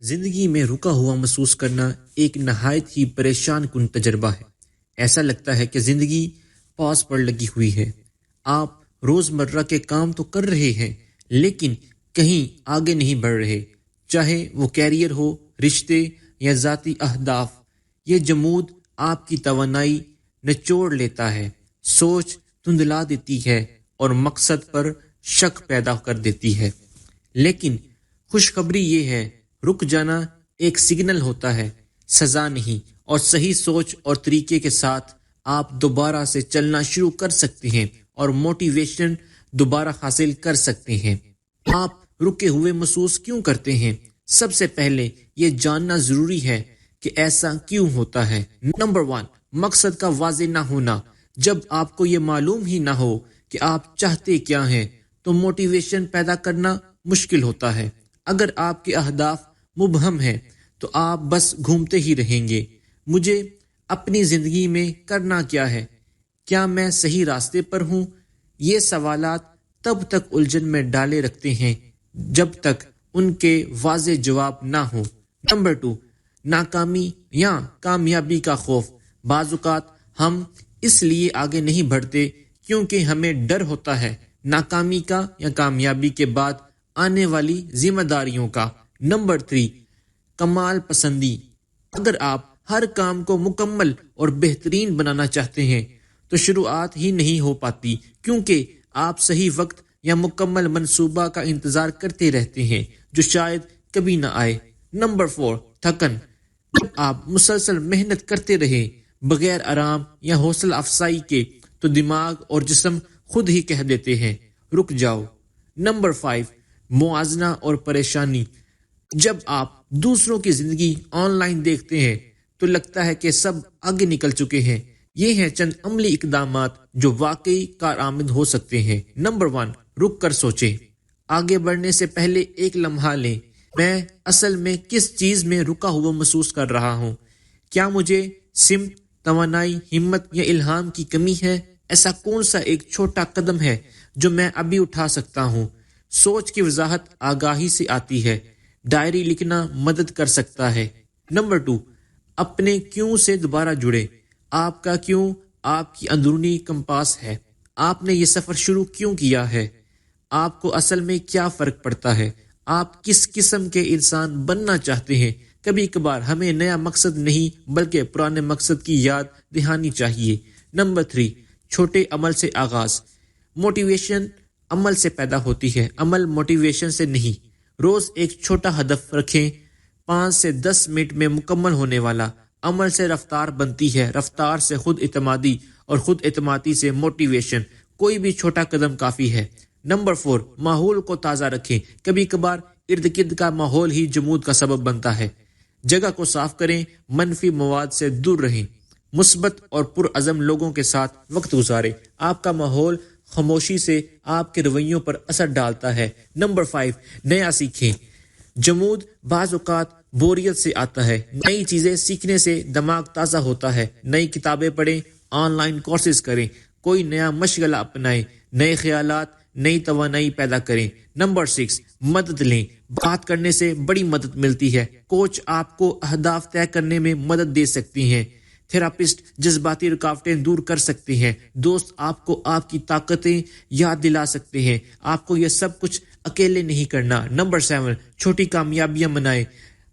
زندگی میں رکا ہوا محسوس کرنا ایک نہایت ہی پریشان کن تجربہ ہے۔ ایسا لگتا ہے کہ زندگی پاس پر لگی ہوئی ہے۔ آپ روزمرہ کے کام تو کر رہے ہیں لیکن کہیں آگے نہیں بڑھ رہے، چاہے وہ کیریئر ہو، رشتے یا ذاتی اہداف۔ یہ جمود آپ کی توانائی نچوڑ لیتا ہے، سوچ دھندلا دیتی ہے اور مقصد پر شک پیدا کر دیتی ہے۔ لیکن خوشخبری یہ ہے، رک جانا ایک سگنل ہوتا ہے، سزا نہیں، اور صحیح سوچ اور طریقے کے ساتھ آپ دوبارہ سے چلنا شروع کر سکتے ہیں اور موٹیویشن دوبارہ حاصل کر سکتے ہیں۔ آپ رکے ہوئے محسوس کیوں کرتے ہیں؟ سب سے پہلے یہ جاننا ضروری ہے کہ ایسا کیوں ہوتا ہے۔ نمبر 1، مقصد کا واضح نہ ہونا۔ جب آپ کو یہ معلوم ہی نہ ہو کہ آپ چاہتے کیا ہیں تو موٹیویشن پیدا کرنا مشکل ہوتا ہے۔ اگر آپ کے اہداف مبہم ہیں تو آپ بس گھومتے ہی رہیں گے۔ مجھے اپنی زندگی میں کرنا کیا ہے؟ کیا میں صحیح راستے پر ہوں؟ یہ سوالات تب تک الجھن میں ڈالے رکھتے ہیں جب تک ان کے واضح جواب نہ ہوں۔ نمبر 2، ناکامی یا کامیابی کا خوف۔ بعض اوقات ہم اس لیے آگے نہیں بڑھتے کیونکہ ہمیں ڈر ہوتا ہے، ناکامی کا یا کامیابی کے بعد آنے والی ذمہ داریوں کا۔ نمبر 3، کمال پسندی۔ اگر آپ ہر کام کو مکمل اور بہترین بنانا چاہتے ہیں تو شروعات ہی نہیں ہو پاتی کیونکہ آپ صحیح وقت یا مکمل منصوبہ کا انتظار کرتے رہتے ہیں جو شاید کبھی نہ آئے۔ نمبر 4، تھکن۔ جب آپ مسلسل محنت کرتے رہیں بغیر آرام یا حوصلہ افزائی کے تو دماغ اور جسم خود ہی کہہ دیتے ہیں رک جاؤ۔ نمبر 5، موازنہ اور پریشانی۔ جب آپ دوسروں کی زندگی آن لائن دیکھتے ہیں تو لگتا ہے کہ سب آگے نکل چکے ہیں۔ یہ ہیں چند عملی اقدامات جو واقعی کارآمد ہو سکتے ہیں۔ نمبر 1، رک کر سوچیں۔ آگے بڑھنے سے پہلے ایک لمحہ لیں، میں اصل میں کس چیز میں رکا ہوا محسوس کر رہا ہوں؟ کیا مجھے سمت، توانائی، ہمت یا الہام کی کمی ہے؟ ایسا کون سا ایک چھوٹا قدم ہے جو میں ابھی اٹھا سکتا ہوں؟ سوچ کی وضاحت آگاہی سے آتی ہے۔ ڈائری لکھنا مدد کر سکتا ہے۔ نمبر 2، اپنے کیوں سے دوبارہ جڑے۔ آپ کا کیوں آپ کی اندرونی کمپاس ہے۔ آپ نے یہ سفر شروع کیوں کیا ہے؟ آپ کو اصل میں کیا فرق پڑتا ہے؟ آپ کس قسم کے انسان بننا چاہتے ہیں؟ کبھی کبھار ہمیں نیا مقصد نہیں بلکہ پرانے مقصد کی یاد دہانی چاہیے۔ نمبر 3، چھوٹے عمل سے آغاز۔ موٹیویشن عمل سے پیدا ہوتی ہے، عمل موٹیویشن سے نہیں۔ روز ایک چھوٹا ہدف رکھیں، 5 سے 10 منٹ میں مکمل ہونے والا۔ عمل سے رفتار بنتی ہے، رفتار سے خود اعتمادی، اور خود اعتمادی سے موٹیویشن۔ کوئی بھی چھوٹا قدم کافی ہے۔ نمبر 4، ماحول کو تازہ رکھیں۔ کبھی کبھار ارد گرد کا ماحول ہی جمود کا سبب بنتا ہے۔ جگہ کو صاف کریں، منفی مواد سے دور رہیں، مثبت اور پرعزم لوگوں کے ساتھ وقت گزاریں۔ آپ کا ماحول خاموشی سے آپ کے رویوں پر اثر ڈالتا ہے۔ نمبر 5، نیا سیکھیں۔ جمود بعض اوقات بوریت سے آتا ہے، نئی چیزیں سیکھنے سے دماغ تازہ ہوتا ہے۔ نئی کتابیں پڑھیں، آن لائن کورسز کریں، کوئی نیا مشغلہ اپنائیں، نئے خیالات، نئی توانائی پیدا کریں۔ نمبر 6، مدد لیں۔ بات کرنے سے بڑی مدد ملتی ہے۔ کوچ آپ کو اہداف طے کرنے میں مدد دے سکتی ہیں، تھراپسٹ جذباتی رکاوٹیں دور کر سکتے ہیں، دوست آپ کو آپ کی طاقتیں یاد دلا سکتے ہیں۔ آپ کو یہ سب کچھ اکیلے نہیں کرنا۔ نمبر 7، چھوٹی کامیابیاں منائیں۔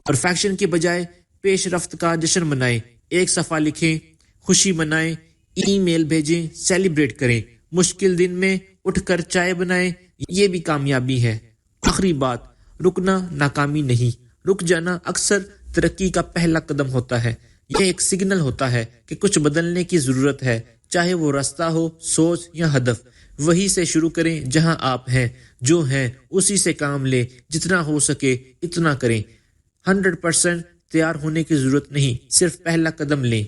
پرفیکشن کے بجائے پیش رفت کا جشن منائیں۔ ایک صفحہ لکھیں، خوشی منائیں، ای میل بھیجیں، سیلیبریٹ کریں۔ مشکل دن میں اٹھ کر چائے بنائیں، یہ بھی کامیابی ہے۔ آخری بات، رکنا ناکامی نہیں، رک جانا اکثر ترقی کا پہلا قدم ہوتا ہے۔ یہ ایک سگنل ہوتا ہے کہ کچھ بدلنے کی ضرورت ہے، چاہے وہ راستہ ہو، سوچ یا ہدف۔ وہی سے شروع کریں جہاں آپ ہیں، جو ہیں اسی سے کام لیں، جتنا ہو سکے اتنا کریں۔ 100% تیار ہونے کی ضرورت نہیں، صرف پہلا قدم لیں۔